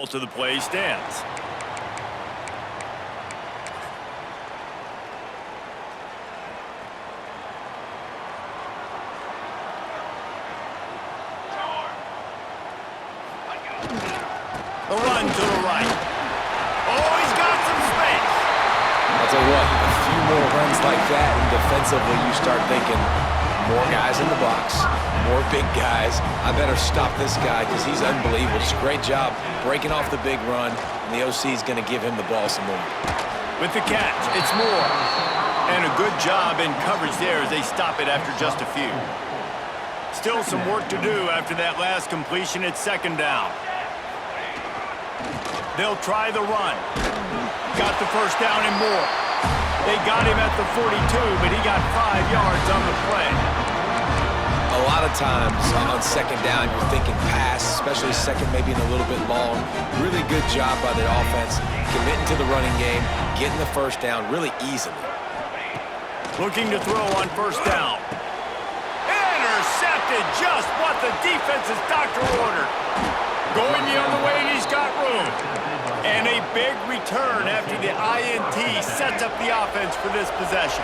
To the play stands. The run to the right. Oh, he's got some space. I'll tell you what, a few more runs like that, and defensively you start thinking, more guys in the box, more big guys. I better stop this guy because he's unbelievable. Just a great job breaking off the big run, and the OC is going to give him the ball some more. With the catch, it's Moore. And a good job in coverage there as they stop it after just a few. Still some work to do after that last completion at second down. They'll try the run. Got the first down and more. They got him at the 42, but he got 5 yards on the play. A lot of times on second down, you're thinking pass, especially second maybe in a little bit long. Really good job by the offense, committing to the running game, getting the first down really easily. Looking to throw on first down. Intercepted, just what the defense's doctor ordered. Going the other way, and he's got room. And a big return after the INT sets up the offense for this possession.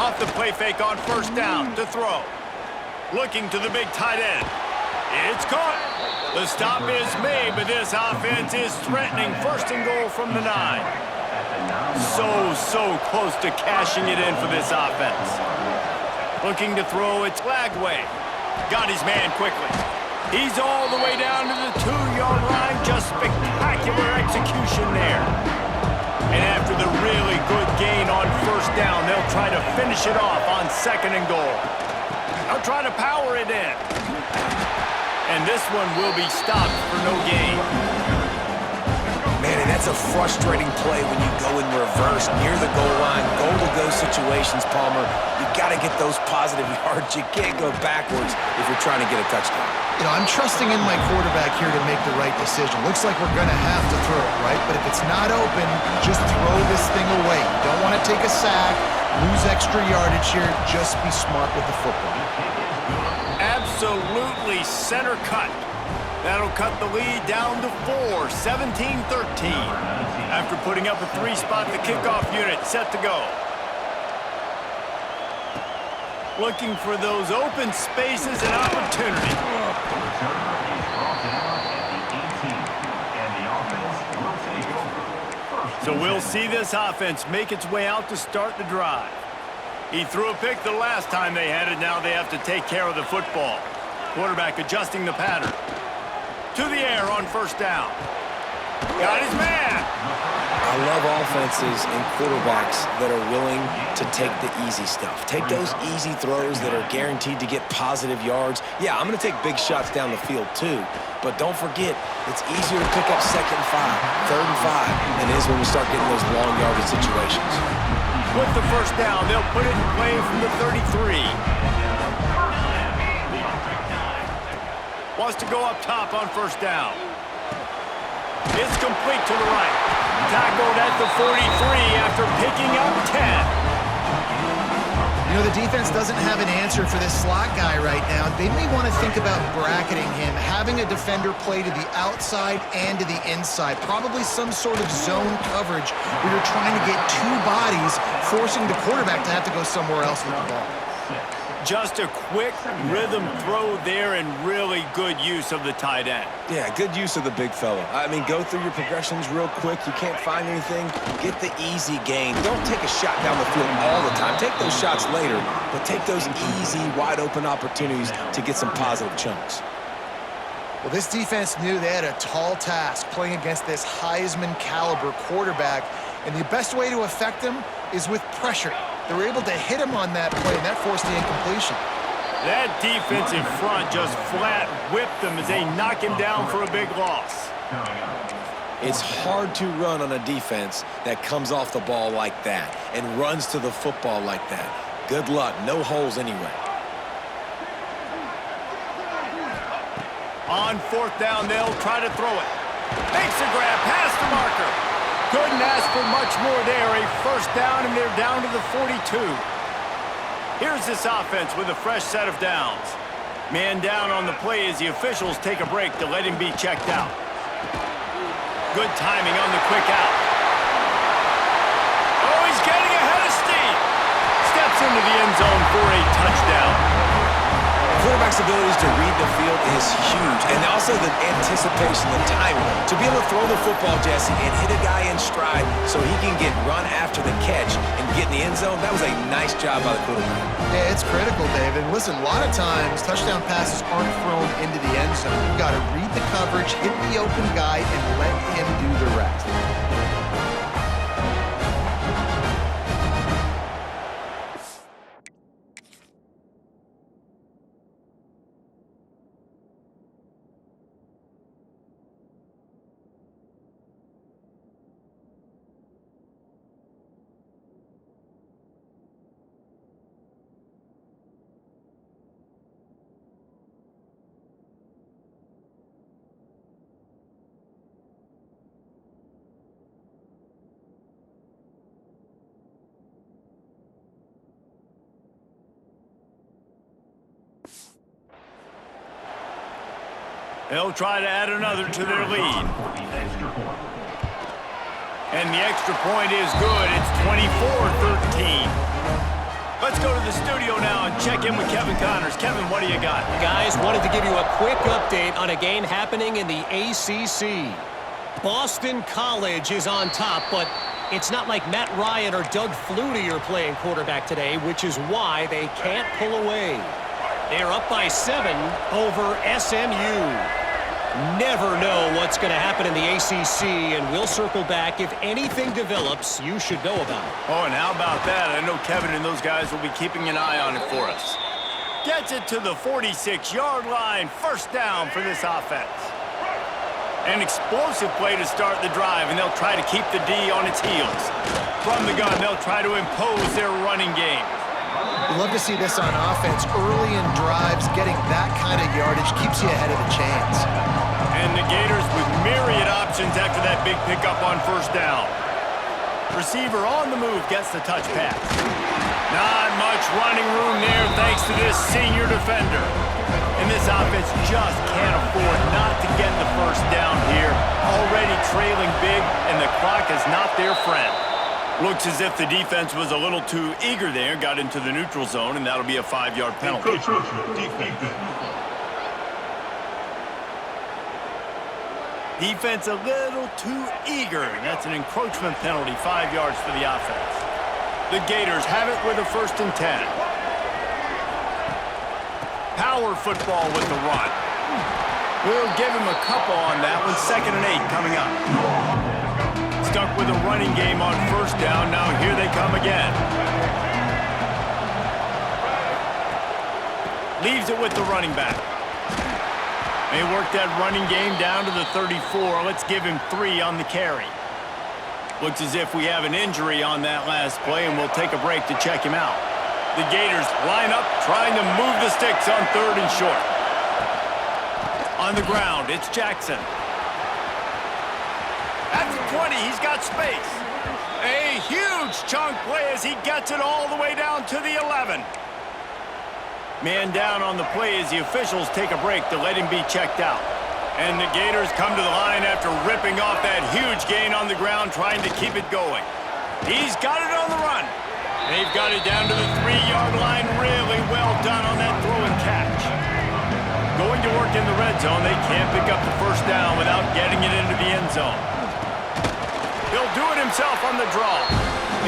Off the play fake on first down to throw. Looking to the big tight end. It's caught. The stop is made, but this offense is threatening first and goal from the 9. So close to cashing it in for this offense. Looking to throw, it's Lagway. Got his man quickly. He's all the way down to the 2-yard line. Just spectacular execution there. And after the really good gain on first down, they'll try to finish it off on second and goal. They'll try to power it in. And this one will be stopped for no gain. Man, and that's a frustrating play when you go in reverse near the goal line. Goal-to-go situations, Palmer. You got to get those positive yards. You can't go backwards if you're trying to get a touchdown. You know, I'm trusting in my quarterback here to make the right decision. Looks like we're going to have to throw it, right? But if it's not open, just throw this thing away. You don't want to take a sack, lose extra yardage here. Just be smart with the football. Absolutely center cut. That'll cut the lead down to 4, 17-13. After putting up a 3-spot, the kickoff unit set to go. Looking for those open spaces and opportunity. So we'll see this offense make its way out to start the drive. He threw a pick the last time they had it. Now they have to take care of the football. Quarterback adjusting the pattern. To the air on first down. Got his man. I love offenses and quarterbacks that are willing to take the easy stuff. Take those easy throws that are guaranteed to get positive yards. Yeah, I'm going to take big shots down the field too, but don't forget, it's easier to pick up 2nd and 5, 3rd and 5 than it is when we start getting those long yardage situations. With the first down, they'll put it in play from the 33. Wants to go up top on first down. It's complete to the right. Tackled at the 43 after picking up 10. You know, the defense doesn't have an answer for this slot guy right now. They may want to think about bracketing him, having a defender play to the outside and to the inside. Probably some sort of zone coverage where you're trying to get 2 bodies, forcing the quarterback to have to go somewhere else with the ball. Just a quick rhythm throw there and really good use of the tight end. Yeah, good use of the big fella. I mean, go through your progressions real quick. You can't find anything. Get the easy gain. Don't take a shot down the field all the time. Take those shots later, but take those easy, wide-open opportunities to get some positive chunks. Well, this defense knew they had a tall task playing against this Heisman-caliber quarterback, and the best way to affect him is with pressure. They were able to hit him on that play, and that forced the incompletion. That defense in front just flat whipped him as they knock him down for a big loss. It's hard to run on a defense that comes off the ball like that and runs to the football like that. Good luck. No holes anyway. On fourth down, they'll try to throw it. Makes a grab past the marker. Couldn't ask for much more there. A first down, and they're down to the 42. Here's this offense with a fresh set of downs. Man down on the play as the officials take a break to let him be checked out. Good timing on the quick out. Oh, he's getting ahead of steam. Steps into the end zone for a touchdown. Quarterback's abilities to read the field is huge, and also the anticipation, the timing. To be able to throw the football, Jesse, and hit a guy in stride so he can get run after the catch and get in the end zone, that was a nice job by the quarterback. Yeah, it's critical, David. Listen, a lot of times touchdown passes aren't thrown into the end zone. You've got to read the coverage, hit the open guy, and let him do the rest. They'll try to add another to their lead. And the extra point is good. It's 24-13. Let's go to the studio now and check in with Kevin Connors. Kevin, what do you got? Guys, wanted to give you a quick update on a game happening in the ACC. Boston College is on top, but it's not like Matt Ryan or Doug Flutie are playing quarterback today, which is why they can't pull away. They're up by 7 over SMU. Never know what's going to happen in the ACC, and we'll circle back if anything develops you should know about. Oh, and how about that? I know Kevin and those guys will be keeping an eye on it for us. Gets it to the 46-yard line. First down for this offense. An explosive play to start the drive, and they'll try to keep the D on its heels. From the gun, they'll try to impose their running game. We love to see this on offense. Early in drives, getting that kind of yardage keeps you ahead of the chains. And the Gators with myriad options after that big pickup on first down. Receiver on the move gets the touch pass. Not much running room there thanks to this senior defender. And this offense just can't afford not to get the first down here. Already trailing big, and the clock is not their friend. Looks as if the defense was a little too eager there, got into the neutral zone, and that'll be a 5-yard penalty. Defense a little too eager. That's an encroachment penalty, 5 yards for the offense. The Gators have it with a 1st and 10. Power football with the run. We'll give him a couple on that one. 2nd and 8 coming up. Stuck with a running game on first down. Now here they come again. Leaves it with the running back. They work that running game down to the 34. Let's give him 3 on the carry. Looks as if we have an injury on that last play, and we'll take a break to check him out. The Gators line up, trying to move the sticks on 3rd and short. On the ground, it's Jackson. At the 20, he's got space. A huge chunk play as he gets it all the way down to the 11. Man down on the play as the officials take a break to let him be checked out. And the Gators come to the line after ripping off that huge gain on the ground, trying to keep it going. He's got it on the run. They've got it down to the 3-yard line. Really well done on that throw and catch. Going to work in the red zone, they can't pick up the first down without getting it into the end zone. He'll do it himself on the draw.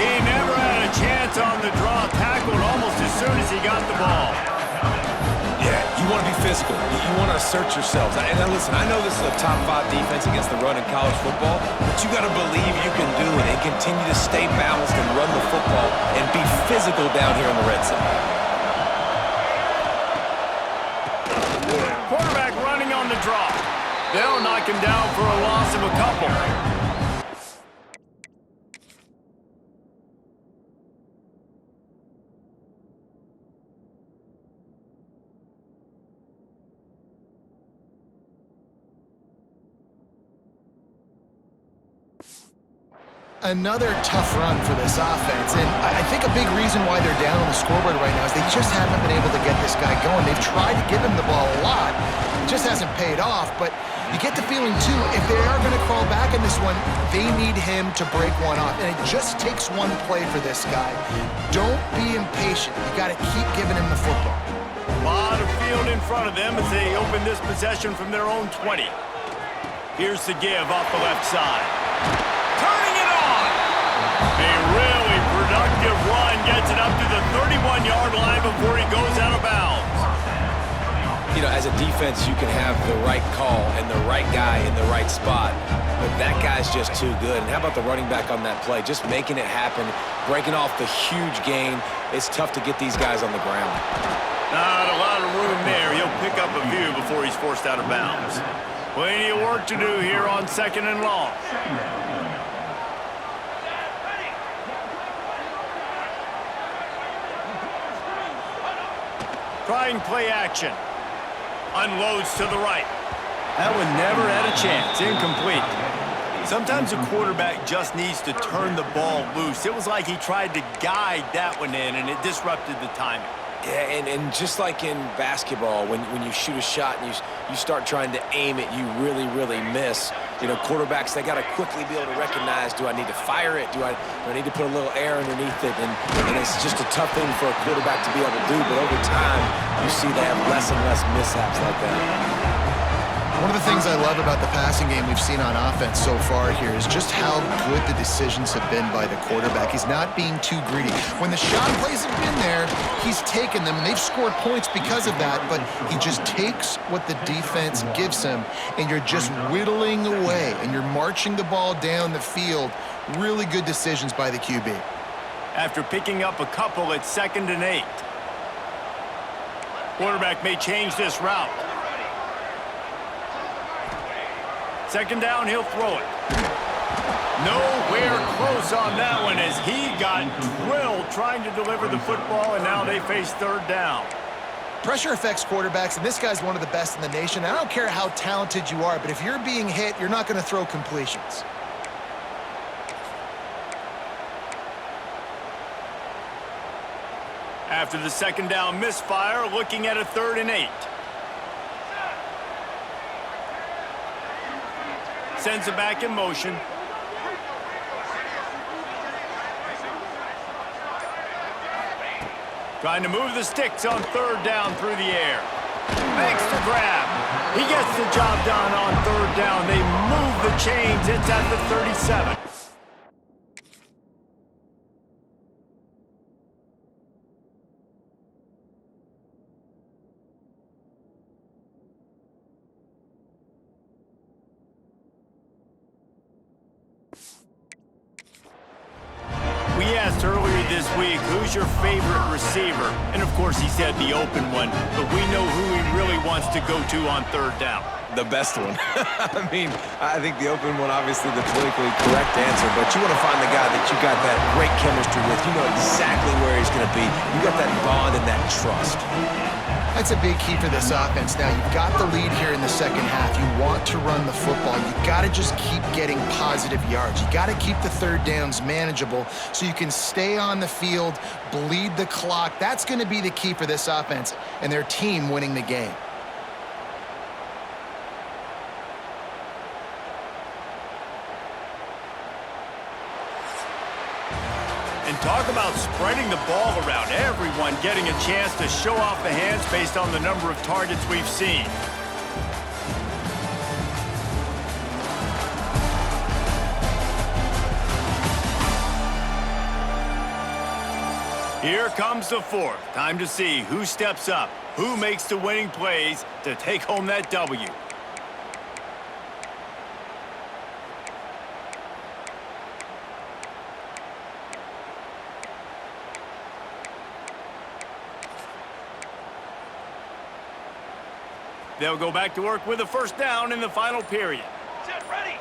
He never had a chance on the draw. Tackled almost as soon as he got the ball. Yeah, you want to be physical. You want to assert yourselves. And listen, I know this is a top 5 defense against the run in college football, but you got to believe you can do it and continue to stay balanced and run the football and be physical down here in the red zone. Quarterback running on the draw. They'll knock him down for a loss of a couple. Another tough run for this offense, and I think a big reason why they're down on the scoreboard right now is they just haven't been able to get this guy going. They've tried to give him the ball a lot. It just hasn't paid off, but you get the feeling, too, if they are going to crawl back in this one, they need him to break one off, and it just takes one play for this guy. Don't be impatient. You got to keep giving him the football. A lot of field in front of them as they open this possession from their own 20. Here's the give off the left side. Turning it on! A really productive run gets it up to the 31-yard line before he goes out of bounds. You know, as a defense, you can have the right call and the right guy in the right spot, but that guy's just too good. And how about the running back on that play? Just making it happen, breaking off the huge gain. It's tough to get these guys on the ground. Not a lot of room there. He'll pick up a few before he's forced out of bounds. Plenty of work to do here on 2nd and long. Trying play action. Unloads to the right. That one never had a chance. Incomplete. Sometimes a quarterback just needs to turn the ball loose. It was like he tried to guide that one in, and it disrupted the timing. Yeah, and just like in basketball, when you shoot a shot and you start trying to aim it, you really, really miss. You know, quarterbacks, they got to quickly be able to recognize, do I need to fire it? Do I need to put a little air underneath it? And it's just a tough thing for a quarterback to be able to do, but over time, you see they have less and less mishaps like that. One of the things I love about the passing game we've seen on offense so far here is just how good the decisions have been by the quarterback. He's not being too greedy. When the shot plays have been there, he's taken them, and they've scored points because of that, but he just takes what the defense gives him, and you're just whittling away, and you're marching the ball down the field. Really good decisions by the QB. After picking up a couple at 2nd and 8. Quarterback may change this route. 2nd down, he'll throw it. Nowhere close on that one as he got drilled trying to deliver the football, and now they face 3rd down. Pressure affects quarterbacks, and this guy's one of the best in the nation. I don't care how talented you are, but if you're being hit, you're not going to throw completions. After the 2nd down misfire, looking at a 3rd and 8. Sends it back in motion. Trying to move the sticks on 3rd down through the air. Makes the grab. He gets the job done on 3rd down. They move the chains. It's at the 37. We asked earlier this week, who's your favorite receiver? And of course he said the open one, but we know who he really wants to go to on 3rd down. The best one. I mean, I think the open one, obviously the politically correct answer, but you want to find the guy that you got that great chemistry with. You know exactly where he's going to be. You got that bond and that trust. That's a big key for this offense. Now, you've got the lead here in the 2nd half. You want to run the football. You got to just keep getting positive yards. You got to keep the 3rd downs manageable so you can stay on the field, bleed the clock. That's going to be the key for this offense and their team winning the game. And talk about spreading the ball around. Everyone getting a chance to show off the hands based on the number of targets we've seen. Here comes the 4th. Time to see who steps up, who makes the winning plays to take home that W. They'll go back to work with a 1st down in the final period. Set ready.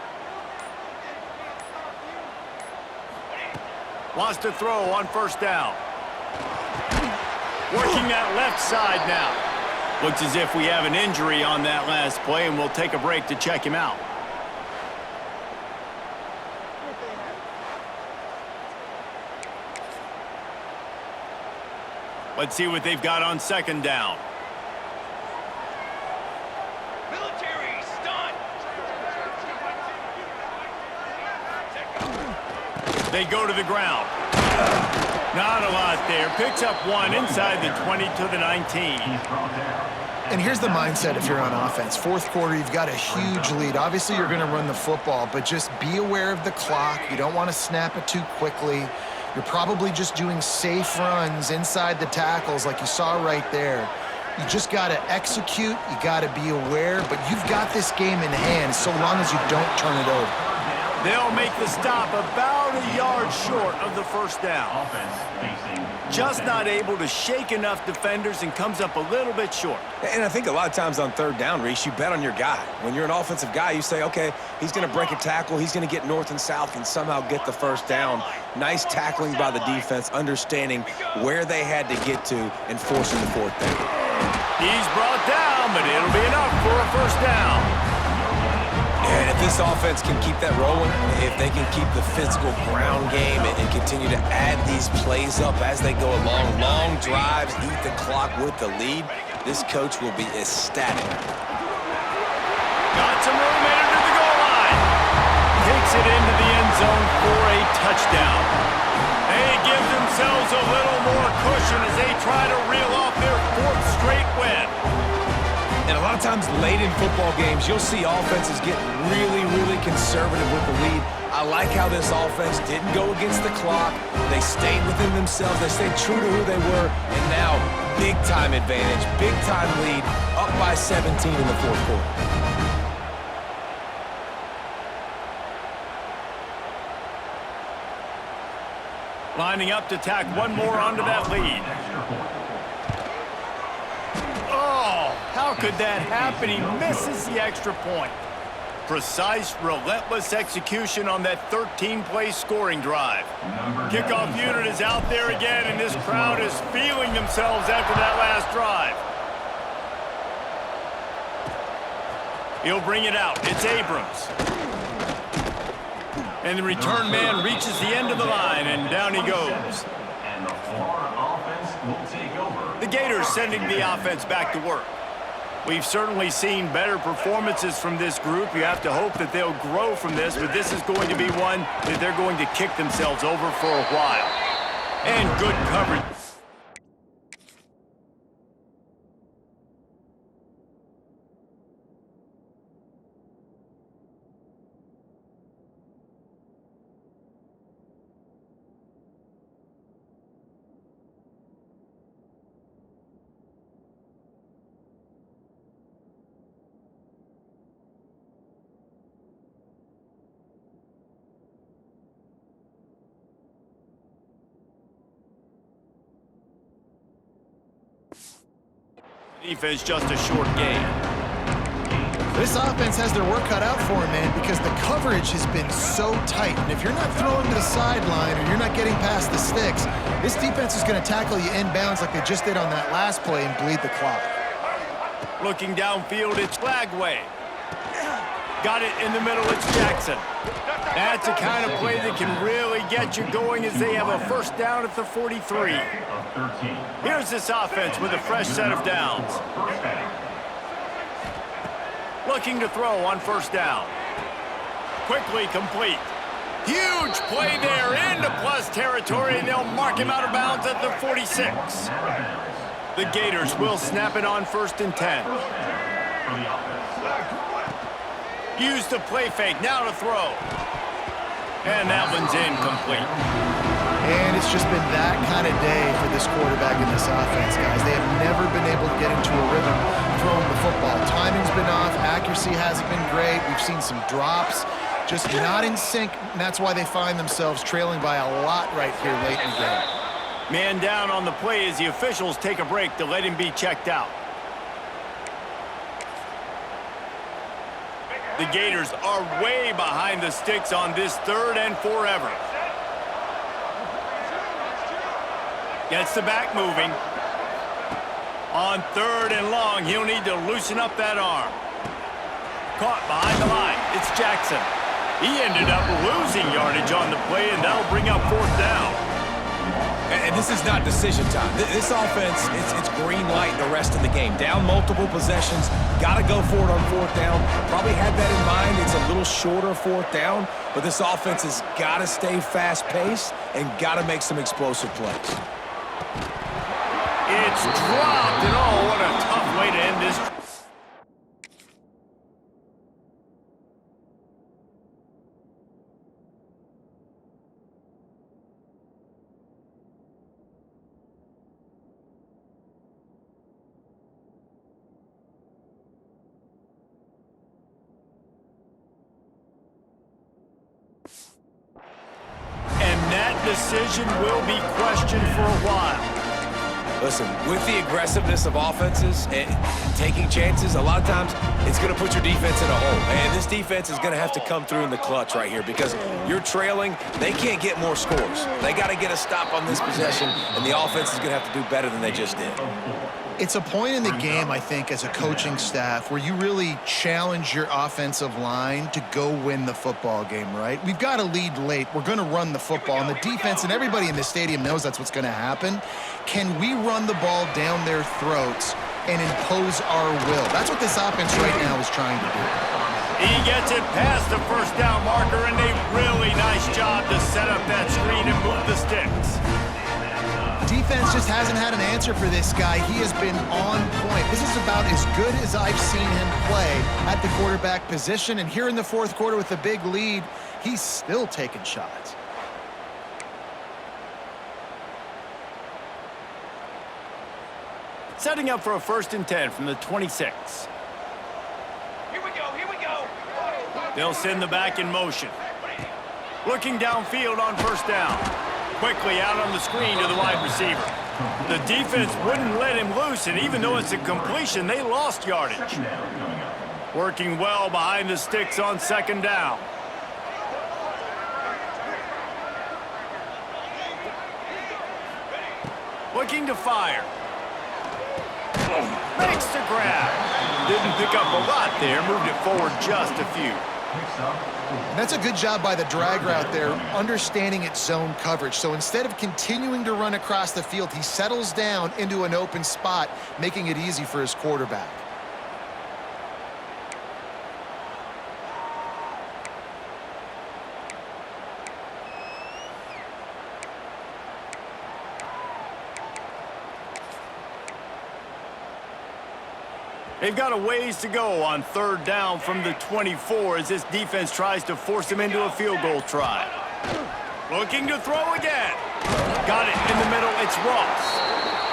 Wants to throw on 1st down. Working that left side now. Looks as if we have an injury on that last play, and we'll take a break to check him out. Let's see what they've got on second down. Military stunt. They go to the ground. Not a lot there. Picks up one inside the 20 to the 19. And here's the mindset if you're on offense. Fourth quarter, you've got a huge lead. Obviously, you're going to run the football, but just be aware of the clock. You don't want to snap it too quickly. You're probably just doing safe runs inside the tackles like you saw right there. You just got to execute. You got to be aware, but you've got this game in hand so long as you don't turn it over. They'll make the stop about a yard short of the first down. Just not able to shake enough defenders and comes up a little bit short. And I think a lot of times on third down, Reese, you bet on your guy. When you're an offensive guy, you say, okay, he's going to break a tackle, he's going to get north and south and somehow get the first down. Nice tackling by the defense, understanding where they had to get to and forcing the fourth down. He's brought down, but it'll be enough for a first down. And if this offense can keep that rolling, if they can keep the physical ground game and continue to add these plays up as they go along, long drives, eat the clock with the lead, this coach will be ecstatic. Got some room in to the goal line. Takes it into the end zone for a touchdown. They give themselves a little more cushion as they try to reel off their fourth straight win. And a lot of times late in football games, you'll see offenses get really, really conservative with the lead. I like how this offense didn't go against the clock. They stayed within themselves. They stayed true to who they were. And now, big-time advantage, big-time lead, up by 17 in the fourth quarter. Lining up to tack one more onto that lead. Oh, how could that happen? He misses the extra point. Precise, relentless execution on that 13-play scoring drive. Kickoff unit is out there again, and this crowd is feeling themselves after that last drive. He'll bring it out. It's Abrams. And the return man reaches the end of the line, and down he goes. And the Florida offense will take over. The Gators sending the offense back to work. We've certainly seen better performances from this group. You have to hope that they'll grow from this, but this is going to be one that they're going to kick themselves over for a while. And good coverage. Defense just a short gain. This offense has their work cut out for them, man, because the coverage has been so tight. And if you're not throwing to the sideline or you're not getting past the sticks, this defense is going to tackle you inbounds like they just did on that last play and bleed the clock. Looking downfield, it's Flagway. Got it in the middle, it's Jackson. That's the kind of play that can really get you going as they have a first down at the 43. Here's this offense with a fresh set of downs. Looking to throw on first down. Quickly complete. Huge play there into plus territory, and they'll mark him out of bounds at the 46. The Gators will snap it on 1st and 10. Use the play fake, now to throw. And that one's incomplete. And it's just been that kind of day for this quarterback in this offense, guys. They have never been able to get into a rhythm throwing the football. Timing's been off. Accuracy hasn't been great. We've seen some drops. Just not in sync, and that's why they find themselves trailing by a lot right here late in the game. Man down on the play as the officials take a break to let him be checked out. The Gators are way behind the sticks on this 3rd and forever. Gets the back moving. On 3rd and long, he'll need to loosen up that arm. Caught behind the line. It's Jackson. He ended up losing yardage on the play, and that'll bring up 4th down. And this is not decision time. This offense, it's green light the rest of the game. Down multiple possessions, got to go for it on fourth down. Probably had that in mind. It's a little shorter fourth down, but this offense has got to stay fast-paced and got to make some explosive plays. It's dropped, and oh, what a tough way to end this. Decision will be questioned for a while. Listen, with the aggressiveness of offenses and taking chances, a lot of times it's going to put your defense in a hole. And this defense is going to have to come through in the clutch right here because you're trailing. They can't get more scores. They got to get a stop on this possession, and the offense is going to have to do better than they just did. It's a point in the game, I think, as a coaching staff where you really challenge your offensive line to go win the football game, right? We've got to lead late. We're going to run the football. And the defense and everybody in the stadium knows that's what's going to happen. Can we run the ball down their throats and impose our will? That's what this offense right now is trying to do. He gets it past the first down marker, and a really nice job to set up that screen and move the sticks. Defense just hasn't had an answer for this guy. He has been on point. This is about as good as I've seen him play at the quarterback position. And here in the fourth quarter with a big lead, he's still taking shots. Setting up for a 1st and 10 from the 26. Here we go, here we go. They'll send the back in motion. Looking downfield on 1st down. Quickly out on the screen to the wide receiver. The defense wouldn't let him loose, and even though it's a completion, they lost yardage. Working well behind the sticks on 2nd down. Looking to fire. Makes the grab. Didn't pick up a lot there, moved it forward just a few. And that's a good job by the drag route there, understanding its zone coverage. So instead of continuing to run across the field, he settles down into an open spot, making it easy for his quarterback. They've got a ways to go on 3rd down from the 24 as this defense tries to force him into a field goal try. Looking to throw again. Got it in the middle. It's Ross.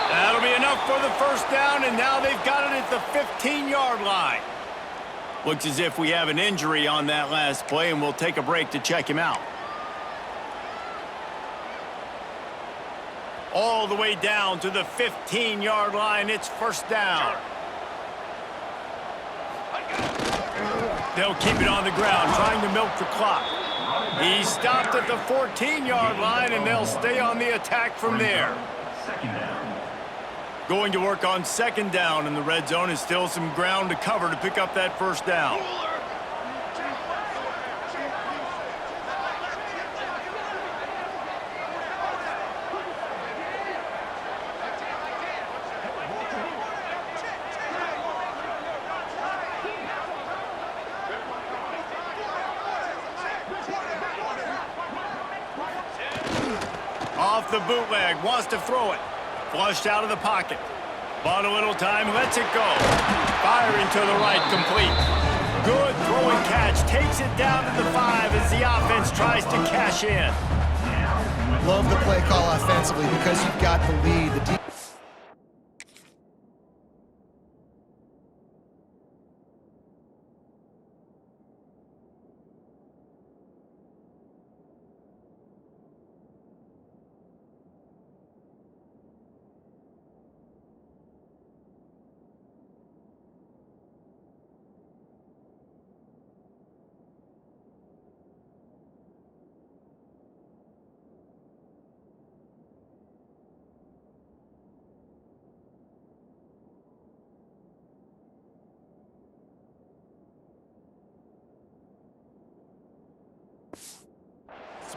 That'll be enough for the 1st down, and now they've got it at the 15-yard line. Looks as if we have an injury on that last play, and we'll take a break to check him out. All the way down to the 15-yard line. It's 1st down. They'll keep it on the ground, trying to milk the clock. He stopped at the 14-yard line, and they'll stay on the attack from there. Going to work on 2nd down, and the red zone is still some ground to cover to pick up that 1st down. Off the bootleg, wants to throw it. Flushed out of the pocket. Bought a little time, lets it go. Firing to the right, complete. Good throwing catch, takes it down to the 5 as the offense tries to cash in. Love the play call offensively because you've got the lead. The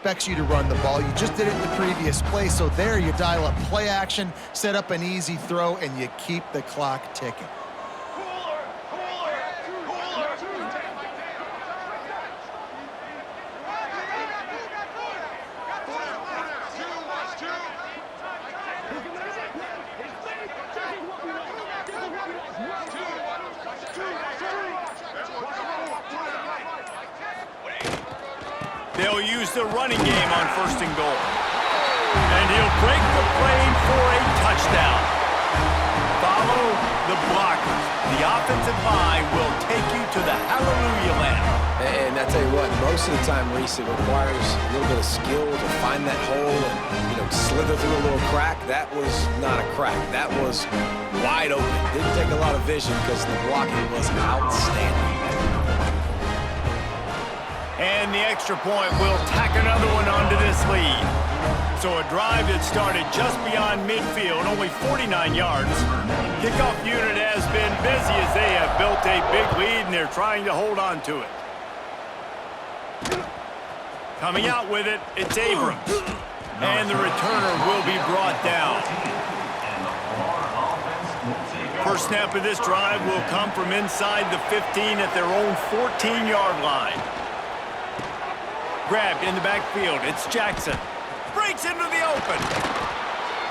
expects you to run the ball. You just did it in the previous play, so there you dial up play action, set up an easy throw, and you keep the clock ticking. They'll use the running game on 1st and goal. And he'll break the plane for a touchdown. Follow the blockers. The offensive line will take you to the hallelujah land. And I tell you what, most of the time, Reese, it requires a little bit of skill to find that hole and, slither through a little crack. That was not a crack. That was wide open. Didn't take a lot of vision because the blocking was outstanding. And the extra point will tack another one onto this lead. So a drive that started just beyond midfield, only 49 yards. Kickoff unit has been busy as they have built a big lead, and they're trying to hold on to it. Coming out with it, it's Abrams. And the returner will be brought down. First snap of this drive will come from inside the 15 at their own 14-yard line. Grabbed in the backfield. It's Jackson. Breaks into the open.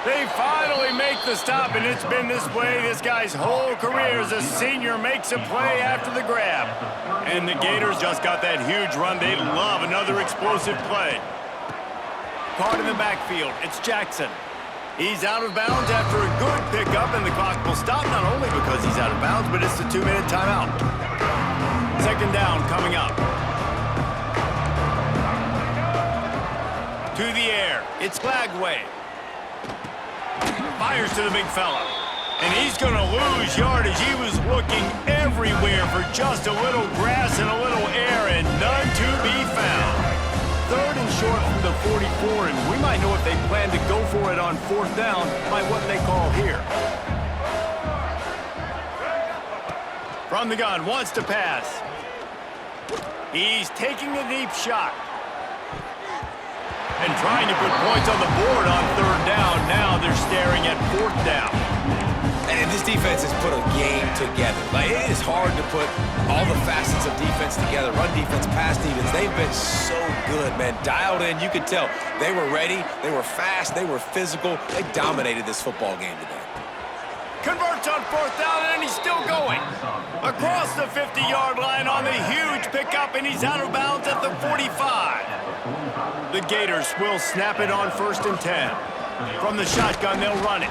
They finally make the stop, and it's been this way this guy's whole career as a senior makes a play after the grab. And the Gators just got that huge run. They love another explosive play. Caught in the backfield. It's Jackson. He's out of bounds after a good pickup, and the clock will stop not only because he's out of bounds, but it's a 2-minute timeout. 2nd down coming up. To the air. It's Flagway. Fires to the big fella. And he's going to lose yardage. He was looking everywhere for just a little grass and a little air, and none to be found. 3rd and short from the 44, and we might know if they plan to go for it on 4th down by what they call here. From the gun, wants to pass. He's taking a deep shot. And trying to put points on the board on 3rd down. Now they're staring at 4th down. And this defense has put a game together. Like, it is hard to put all the facets of defense together. Run defense, pass defense. They've been so good, man. Dialed in. You could tell they were ready. They were fast. They were physical. They dominated this football game today. Converts on 4th down, and he's still going. Across the 50-yard line on the huge pickup, and he's out of bounds at the 45. The Gators will snap it on 1st and 10. From the shotgun, they'll run it.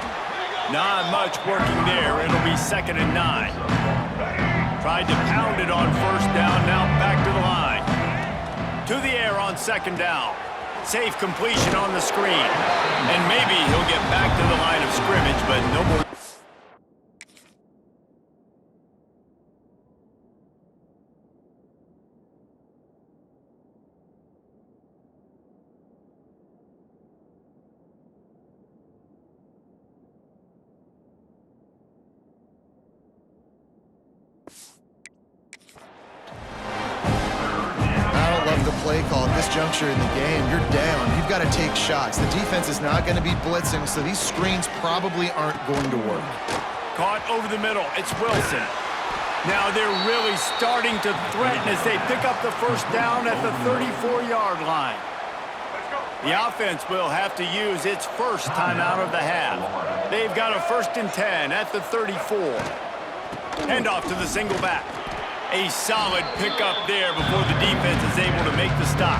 Not much working there. It'll be 2nd and 9. Tried to pound it on 1st down, now back to the line. To the air on 2nd down. Safe completion on the screen. And maybe he'll get back to the line of scrimmage, but no more. Play call at this juncture in the game. You're down. You've got to take shots. The defense is not going to be blitzing, so these screens probably aren't going to work. Caught over the middle. It's Wilson. Now they're really starting to threaten as they pick up the 1st down at the 34-yard line. The offense will have to use its first timeout of the half. They've got a 1st and 10 at the 34. Handoff to the single back. A solid pickup there before the defense is able to make the stop.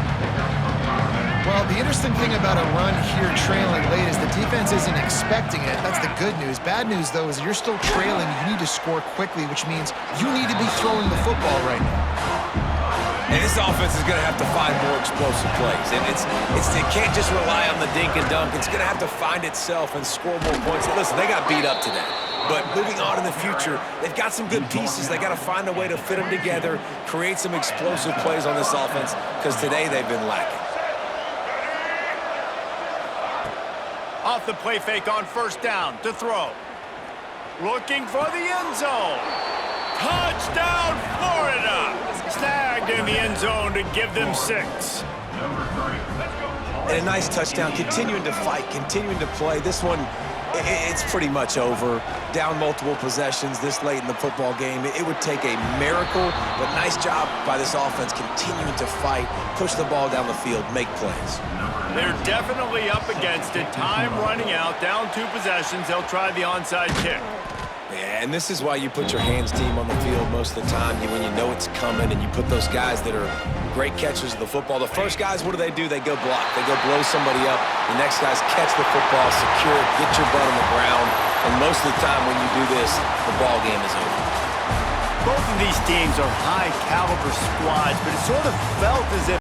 Well, the interesting thing about a run here trailing late is the defense isn't expecting it. That's the good news. Bad news, though, is you're still trailing. You need to score quickly, which means you need to be throwing the football right now. And this offense is going to have to find more explosive plays. And it can't just rely on the dink and dunk. It's going to have to find itself and score more points. And listen, they got beat up today. But moving on in the future, they've got some good pieces. They got to find a way to fit them together, create some explosive plays on this offense, because today they've been lacking. Off the play fake on 1st down to throw. Looking for the end zone. Touchdown, Florida! Snagged in the end zone to give them 6. Number 3. Let's go. and a nice touchdown, continuing to fight, continuing to play. This one, it's pretty much over. Down multiple possessions this late in the football game. It would take a miracle, but nice job by this offense continuing to fight, push the ball down the field, make plays. They're definitely up against it. Time running out, down 2 possessions. They'll try the onside kick. Yeah, and this is why you put your hands team on the field most of the time when you know it's coming, and you put those guys that are great catchers of the football. The first guys, what do? They go block. They go blow somebody up. The next guys catch the football, secure it, get your butt on the ground. And most of the time when you do this, the ball game is over. Both of these teams are high-caliber squads, but it sort of felt as if